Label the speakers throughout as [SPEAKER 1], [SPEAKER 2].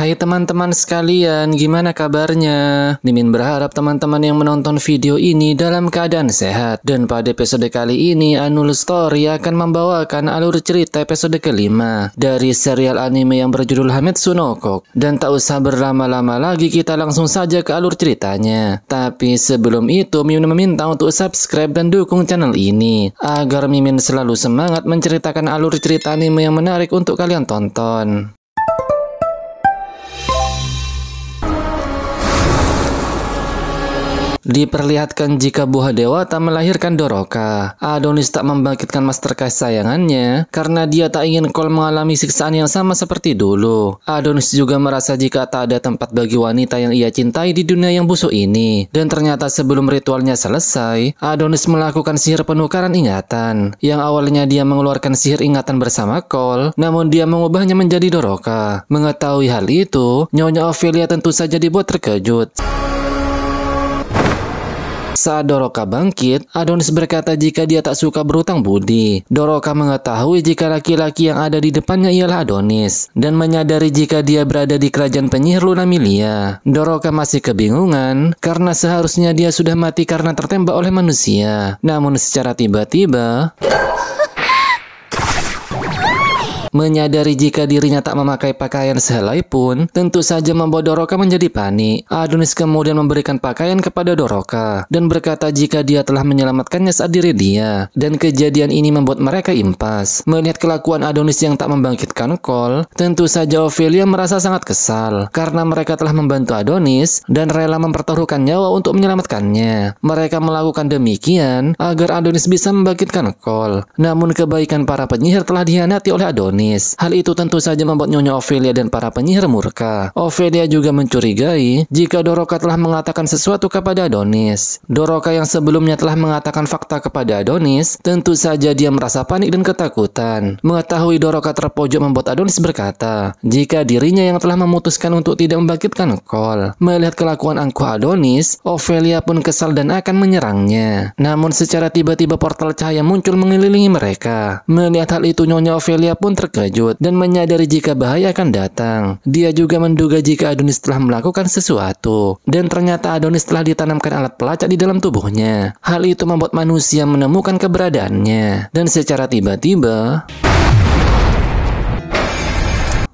[SPEAKER 1] Hai teman-teman sekalian, gimana kabarnya? Mimin berharap teman-teman yang menonton video ini dalam keadaan sehat. Dan pada episode kali ini, Anul Story akan membawakan alur cerita episode kelima dari serial anime yang berjudul Hametsu no Kouk. Dan tak usah berlama-lama lagi, kita langsung saja ke alur ceritanya. Tapi sebelum itu, Mimin meminta untuk subscribe dan dukung channel ini agar Mimin selalu semangat menceritakan alur cerita anime yang menarik untuk kalian tonton. Diperlihatkan jika buah dewata melahirkan Doroka. Adonis tak membangkitkan master kesayangannya karena dia tak ingin Cole mengalami siksaan yang sama seperti dulu. Adonis juga merasa jika tak ada tempat bagi wanita yang ia cintai di dunia yang busuk ini. Dan ternyata sebelum ritualnya selesai, Adonis melakukan sihir penukaran ingatan. Yang awalnya dia mengeluarkan sihir ingatan bersama Cole, namun dia mengubahnya menjadi Doroka. Mengetahui hal itu, Nyonya Ophelia tentu saja dibuat terkejut. Saat Doroka bangkit, Adonis berkata jika dia tak suka berutang budi. Doroka mengetahui jika laki-laki yang ada di depannya ialah Adonis dan menyadari jika dia berada di kerajaan penyihir Lunamilia. Doroka masih kebingungan karena seharusnya dia sudah mati karena tertembak oleh manusia. Namun secara tiba-tiba menyadari jika dirinya tak memakai pakaian sehelai pun, tentu saja membuat Doroka menjadi panik. Adonis kemudian memberikan pakaian kepada Doroka dan berkata jika dia telah menyelamatkannya saat diri dia. Dan kejadian ini membuat mereka impas. Melihat kelakuan Adonis yang tak membangkitkan Cole, tentu saja Ophelia merasa sangat kesal karena mereka telah membantu Adonis dan rela mempertaruhkan nyawa untuk menyelamatkannya. Mereka melakukan demikian agar Adonis bisa membangkitkan Cole. Namun kebaikan para penyihir telah dikhianati oleh Adonis. Hal itu tentu saja membuat Nyonya Ophelia dan para penyihir murka. Ophelia juga mencurigai jika Doroka telah mengatakan sesuatu kepada Adonis. Doroka yang sebelumnya telah mengatakan fakta kepada Adonis, tentu saja dia merasa panik dan ketakutan. Mengetahui Doroka terpojok membuat Adonis berkata jika dirinya yang telah memutuskan untuk tidak membangkitkan Cole. Melihat kelakuan angkuh Adonis, Ophelia pun kesal dan akan menyerangnya. Namun secara tiba-tiba portal cahaya muncul mengelilingi mereka. Melihat hal itu, Nyonya Ophelia pun terkejut dan menyadari jika bahaya akan datang. Dia juga menduga jika Adonis telah melakukan sesuatu, dan ternyata Adonis telah ditanamkan alat pelacak di dalam tubuhnya. Hal itu membuat manusia menemukan keberadaannya, dan secara tiba-tiba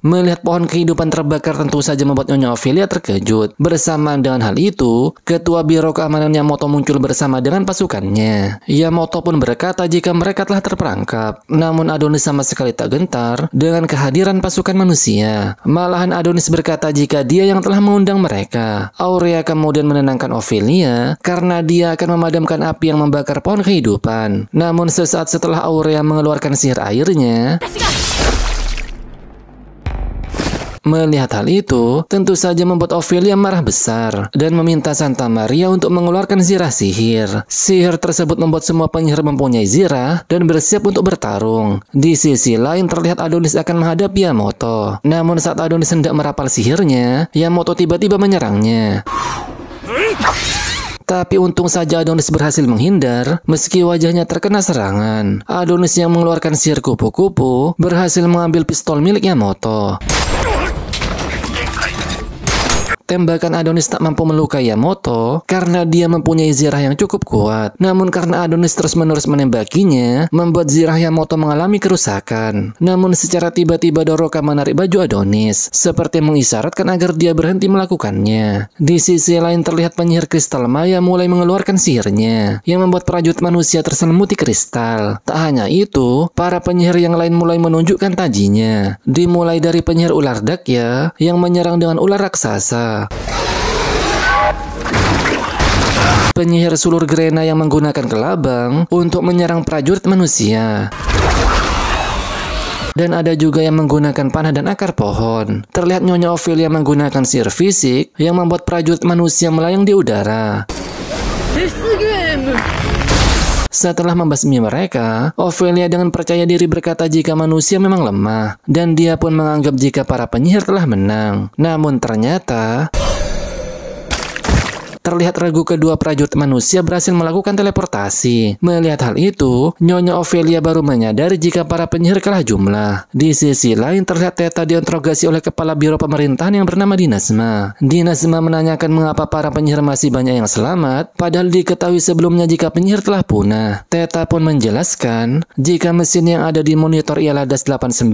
[SPEAKER 1] melihat pohon kehidupan terbakar tentu saja membuat Nyonya Ophelia terkejut. Bersamaan dengan hal itu, Ketua Biro Keamanan Yamato muncul bersama dengan pasukannya. Yamato pun berkata jika mereka telah terperangkap. Namun Adonis sama sekali tak gentar dengan kehadiran pasukan manusia. Malahan Adonis berkata jika dia yang telah mengundang mereka. Aurea kemudian menenangkan Ophelia karena dia akan memadamkan api yang membakar pohon kehidupan. Namun sesaat setelah Aurea mengeluarkan sihir airnya, melihat hal itu, tentu saja membuat Ophelia marah besar dan meminta Santa Maria untuk mengeluarkan zirah sihir. Sihir tersebut membuat semua penyihir mempunyai zirah dan bersiap untuk bertarung. Di sisi lain terlihat Adonis akan menghadapi Yamato. Namun saat Adonis hendak merapal sihirnya, Yamato tiba-tiba menyerangnya. Tapi untung saja Adonis berhasil menghindar meski wajahnya terkena serangan. Adonis yang mengeluarkan sihir kupu-kupu berhasil mengambil pistol milik Yamato. Tembakan Adonis tak mampu melukai Yamato karena dia mempunyai zirah yang cukup kuat. Namun karena Adonis terus-menerus menembakinya, membuat zirah Yamato mengalami kerusakan. Namun secara tiba-tiba Doroka menarik baju Adonis, seperti mengisyaratkan agar dia berhenti melakukannya. Di sisi lain terlihat penyihir kristal maya mulai mengeluarkan sihirnya, yang membuat prajurit manusia terselimuti kristal. Tak hanya itu, para penyihir yang lain mulai menunjukkan tajinya. Dimulai dari penyihir ular Dakya yang menyerang dengan ular raksasa. Penyihir sulur Grena yang menggunakan kelabang untuk menyerang prajurit manusia. Dan ada juga yang menggunakan panah dan akar pohon. Terlihat Nyonya Ophelia menggunakan sihir fisik yang membuat prajurit manusia melayang di udara. Setelah membasmi mereka, Ophelia dengan percaya diri berkata jika manusia memang lemah, dan dia pun menganggap jika para penyihir telah menang. Namun ternyata terlihat regu kedua prajurit manusia berhasil melakukan teleportasi. Melihat hal itu, Nyonya Ophelia baru menyadari jika para penyihir kalah jumlah. Di sisi lain, terlihat Theta diinterogasi oleh kepala biro pemerintahan yang bernama Dinasma. Dinasma menanyakan mengapa para penyihir masih banyak yang selamat, padahal diketahui sebelumnya jika penyihir telah punah. Theta pun menjelaskan jika mesin yang ada di monitor ialah Das-89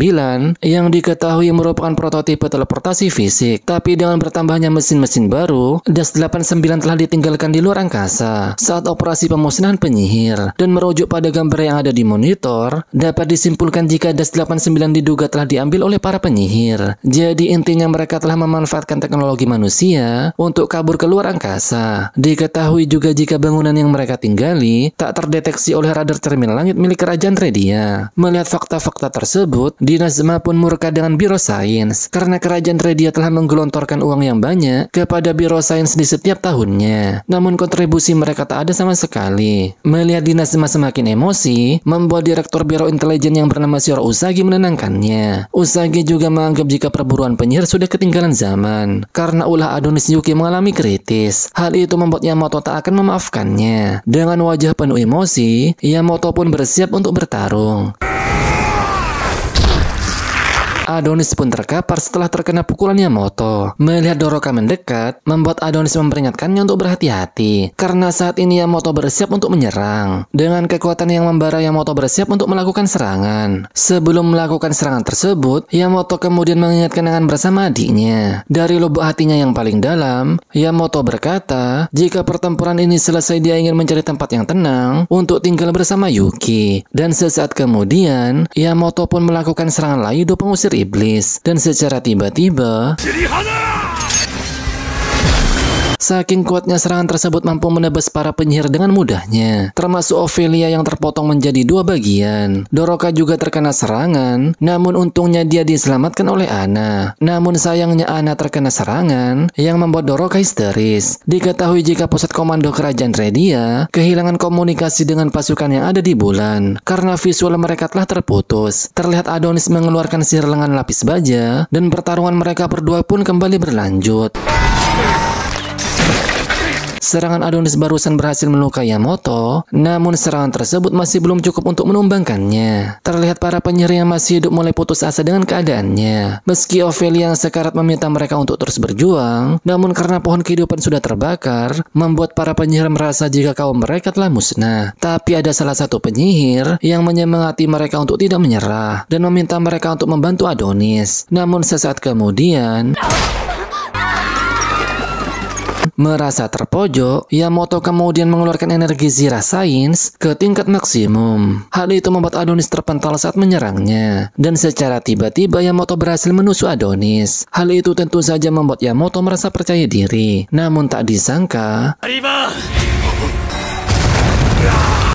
[SPEAKER 1] yang diketahui merupakan prototipe teleportasi fisik. Tapi dengan bertambahnya mesin-mesin baru, Das-89 telah ditinggalkan di luar angkasa saat operasi pemusnahan penyihir. Dan merujuk pada gambar yang ada di monitor, dapat disimpulkan jika Das-89 diduga telah diambil oleh para penyihir. Jadi intinya mereka telah memanfaatkan teknologi manusia untuk kabur ke luar angkasa. Diketahui juga jika bangunan yang mereka tinggali tak terdeteksi oleh radar cermin langit milik Kerajaan Redia. Melihat fakta-fakta tersebut, Dinasma pun murka dengan Biro Sains karena Kerajaan Redia telah menggelontorkan uang yang banyak kepada Biro Sains di setiap tahunnya. Namun kontribusi mereka tak ada sama sekali. Melihat Dinasma semakin emosi, membuat Direktur Biro Intelijen yang bernama Shioro Usagi menenangkannya. Usagi juga menganggap jika perburuan penyihir sudah ketinggalan zaman karena ulah Adonis Yuki mengalami kritis. Hal itu membuat Yamato tak akan memaafkannya. Dengan wajah penuh emosi, Yamato pun bersiap untuk bertarung. Adonis pun terkapar setelah terkena pukulan Yamato. Melihat Doroka mendekat, membuat Adonis memperingatkannya untuk berhati-hati karena saat ini Yamato bersiap untuk menyerang. Dengan kekuatan yang membara, Yamato bersiap untuk melakukan serangan. Sebelum melakukan serangan tersebut, Yamato kemudian mengingatkan kenangan bersama adiknya. Dari lubuk hatinya yang paling dalam, Yamato berkata jika pertempuran ini selesai dia ingin mencari tempat yang tenang untuk tinggal bersama Yuki. Dan sesaat kemudian, Yamato pun melakukan serangan Laido pengusir iblis, dan secara tiba-tiba saking kuatnya serangan tersebut mampu menebas para penyihir dengan mudahnya, termasuk Ophelia yang terpotong menjadi dua bagian. Doroka juga terkena serangan, namun untungnya dia diselamatkan oleh Ana. Namun sayangnya Ana terkena serangan yang membuat Doroka histeris. Diketahui jika pusat komando Kerajaan Redia kehilangan komunikasi dengan pasukan yang ada di bulan karena visual mereka telah terputus. Terlihat Adonis mengeluarkan sihir lengan lapis baja dan pertarungan mereka berdua pun kembali berlanjut. Serangan Adonis barusan berhasil melukai Yamato, namun serangan tersebut masih belum cukup untuk menumbangkannya. Terlihat para penyihir yang masih hidup mulai putus asa dengan keadaannya. Meski Ophelia yang sekarat meminta mereka untuk terus berjuang, namun karena pohon kehidupan sudah terbakar, membuat para penyihir merasa jika kaum mereka telah musnah. Tapi ada salah satu penyihir yang menyemangati mereka untuk tidak menyerah dan meminta mereka untuk membantu Adonis. Namun sesaat kemudian, merasa terpojok, Yamato kemudian mengeluarkan energi Zira Sains ke tingkat maksimum. Hal itu membuat Adonis terpental saat menyerangnya. Dan secara tiba-tiba Yamato berhasil menusuk Adonis. Hal itu tentu saja membuat Yamato merasa percaya diri. Namun tak disangka,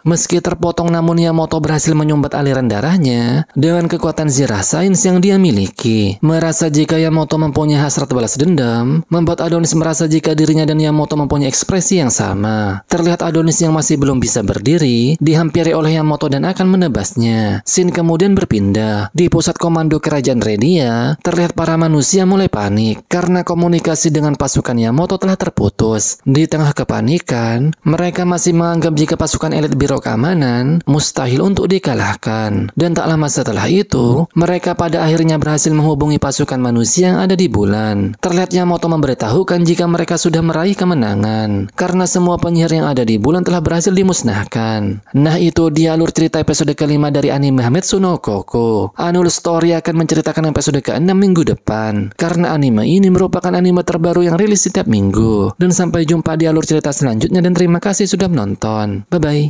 [SPEAKER 1] meski terpotong namun Yamato berhasil menyumbat aliran darahnya dengan kekuatan Zira Sains yang dia miliki. Merasa jika Yamato mempunyai hasrat balas dendam, membuat Adonis merasa jika dirinya dan Yamato mempunyai ekspresi yang sama. Terlihat Adonis yang masih belum bisa berdiri dihampiri oleh Yamato dan akan menebasnya. Scene kemudian berpindah. Di pusat komando Kerajaan Redia, terlihat para manusia mulai panik karena komunikasi dengan pasukan Yamato telah terputus. Di tengah kepanikan, mereka masih menganggap jika pasukan elit Biro Keamanan mustahil untuk dikalahkan. Dan tak lama setelah itu, mereka pada akhirnya berhasil menghubungi pasukan manusia yang ada di bulan. Terlihat Yamato memberitahukan jika mereka sudah meraih kemenangan karena semua penyihir yang ada di bulan telah berhasil dimusnahkan. Nah, itu dia alur cerita episode kelima dari anime Hametsu no Koko. Anul Story akan menceritakan episode ke-6 minggu depan karena anime ini merupakan anime terbaru yang rilis setiap minggu. Dan sampai jumpa di alur cerita selanjutnya dan terima kasih sudah menonton. Bye bye.